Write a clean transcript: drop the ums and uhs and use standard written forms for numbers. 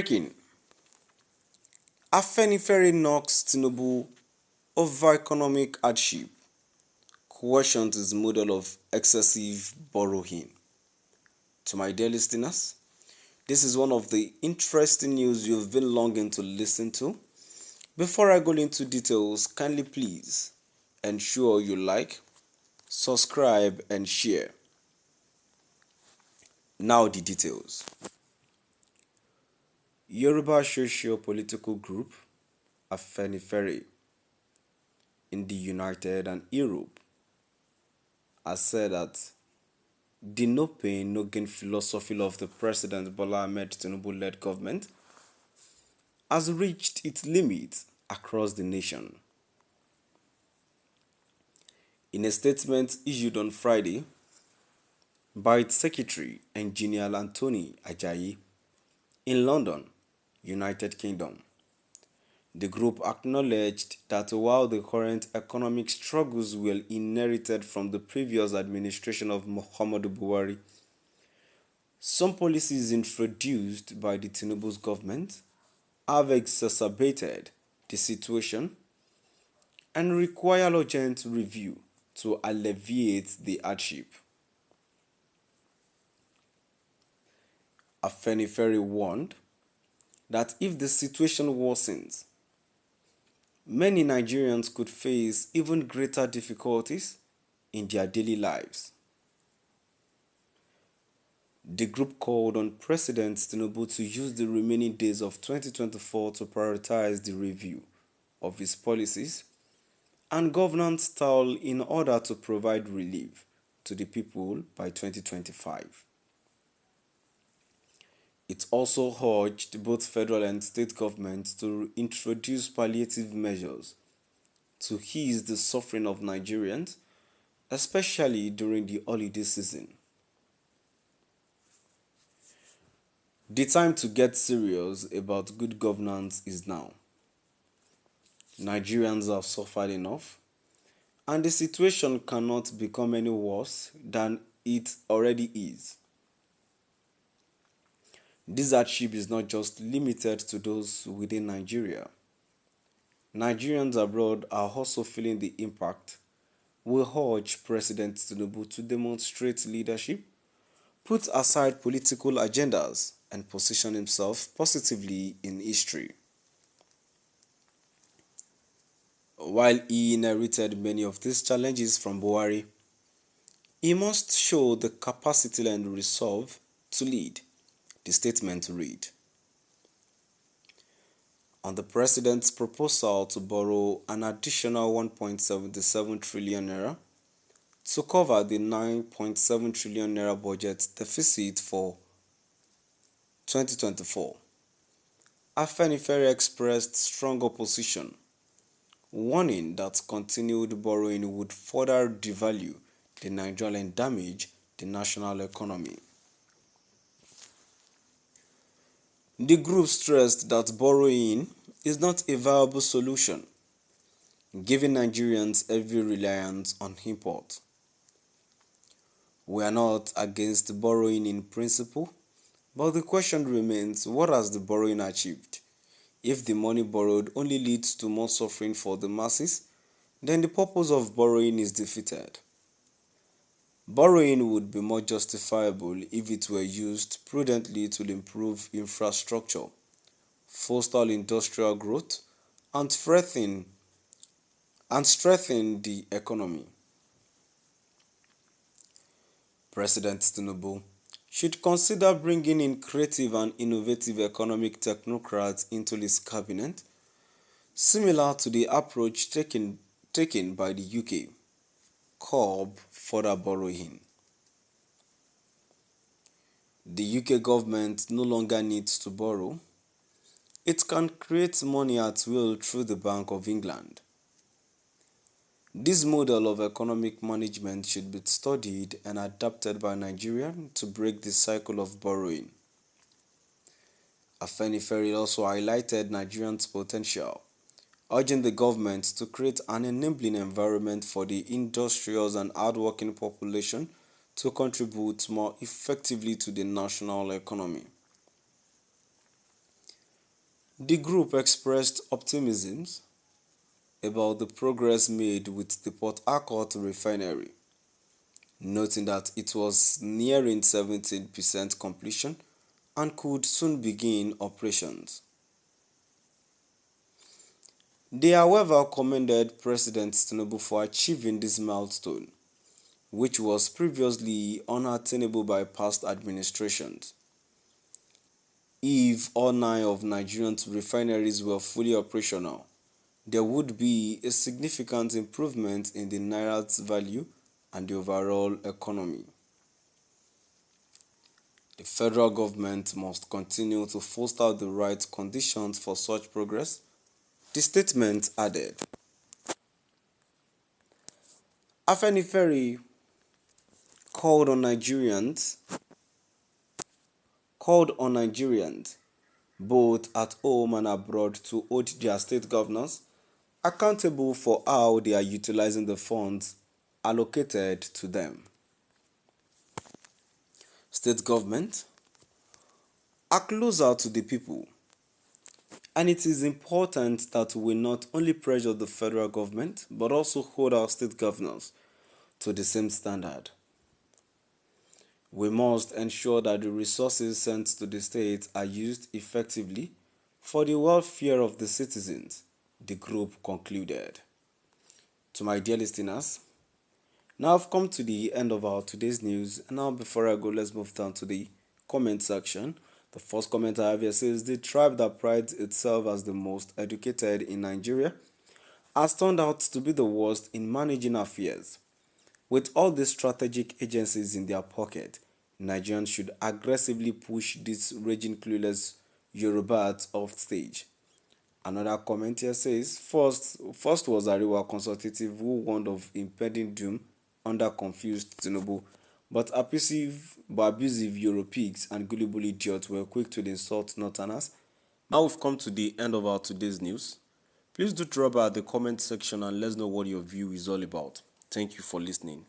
Breaking: Afenifere knocks Tinubu over economic hardship, questions his model of excessive borrowing. To my dear listeners, this is one of the interesting news you've been longing to listen to. Before I go into details, kindly please ensure you like, subscribe and share. Now the details. Yoruba socio-political group Afenifere in the United and Europe has said that the no pain, no gain philosophy of the President Bola Ahmed Tinubu-led government has reached its limit across the nation. In a statement issued on Friday by its secretary, Engineer Anthony Ajayi, in London, United Kingdom, the group acknowledged that while the current economic struggles were inherited from the previous administration of Muhammadu Buhari, some policies introduced by the Tinubu's government have exacerbated the situation and require urgent review to alleviate the hardship. Afenifere warned that if the situation worsens, many Nigerians could face even greater difficulties in their daily lives. The group called on President Tinubu to use the remaining days of 2024 to prioritize the review of his policies and governance style in order to provide relief to the people by 2025. It also urged both federal and state governments to introduce palliative measures to ease the suffering of Nigerians, especially during the holiday season. The time to get serious about good governance is now. Nigerians have suffered enough, and the situation cannot become any worse than it already is. This hardship is not just limited to those within Nigeria. Nigerians abroad are also feeling the impact. We urge President Tinubu to demonstrate leadership, put aside political agendas, and position himself positively in history. While he inherited many of these challenges from Buhari, he must show the capacity and resolve to lead, the statement read. On the President's proposal to borrow an additional 1.77 trillion naira to cover the 9.7 trillion naira budget deficit for 2024, Afenifere expressed strong opposition, warning that continued borrowing would further devalue the Naira and damage the national economy. The group stressed that borrowing is not a viable solution, giving Nigerians heavy reliance on import. We are not against borrowing in principle, but the question remains, what has the borrowing achieved? If the money borrowed only leads to more suffering for the masses, then the purpose of borrowing is defeated. Borrowing would be more justifiable if it were used prudently to improve infrastructure, foster industrial growth, and strengthen the economy. President Tinubu should consider bringing in creative and innovative economic technocrats into his cabinet, similar to the approach taken by the UK. Curb further borrowing. The UK government no longer needs to borrow. It can create money at will through the Bank of England. This model of economic management should be studied and adapted by Nigeria to break the cycle of borrowing. Afenifere also highlighted Nigerians' potential, urging the government to create an enabling environment for the industrious and hardworking population to contribute more effectively to the national economy. The group expressed optimism about the progress made with the Port Harcourt refinery, noting that it was nearing 70% completion and could soon begin operations. They however commended President Tinubu for achieving this milestone, which was previously unattainable by past administrations. If all 9 of Nigeria's refineries were fully operational, there would be a significant improvement in the naira's value and the overall economy. The federal government must continue to foster the right conditions for such progress, the statement added. Afenifere called on Nigerians both at home and abroad to hold their state governors accountable for how they are utilizing the funds allocated to them. State governments are closer to the people, and it is important that we not only pressure the federal government but also hold our state governors to the same standard. We must ensure that the resources sent to the state are used effectively for the welfare of the citizens, the group concluded. To my dear listeners, now I've come to the end of our today's news, and now before I go, let's move down to the comment section. The first comment I have here says, the tribe that prides itself as the most educated in Nigeria has turned out to be the worst in managing affairs. With all these strategic agencies in their pocket, Nigerians should aggressively push these raging clueless Yorubas off stage. Another comment here says, first was Ariwa Consultative, who warned of impending doom under confused Tinubu, but abusive Europeans and gullible idiots were quick to insult Northerners. Now we've come to the end of our today's news. Please do drop by the comment section and let us know what your view is all about. Thank you for listening.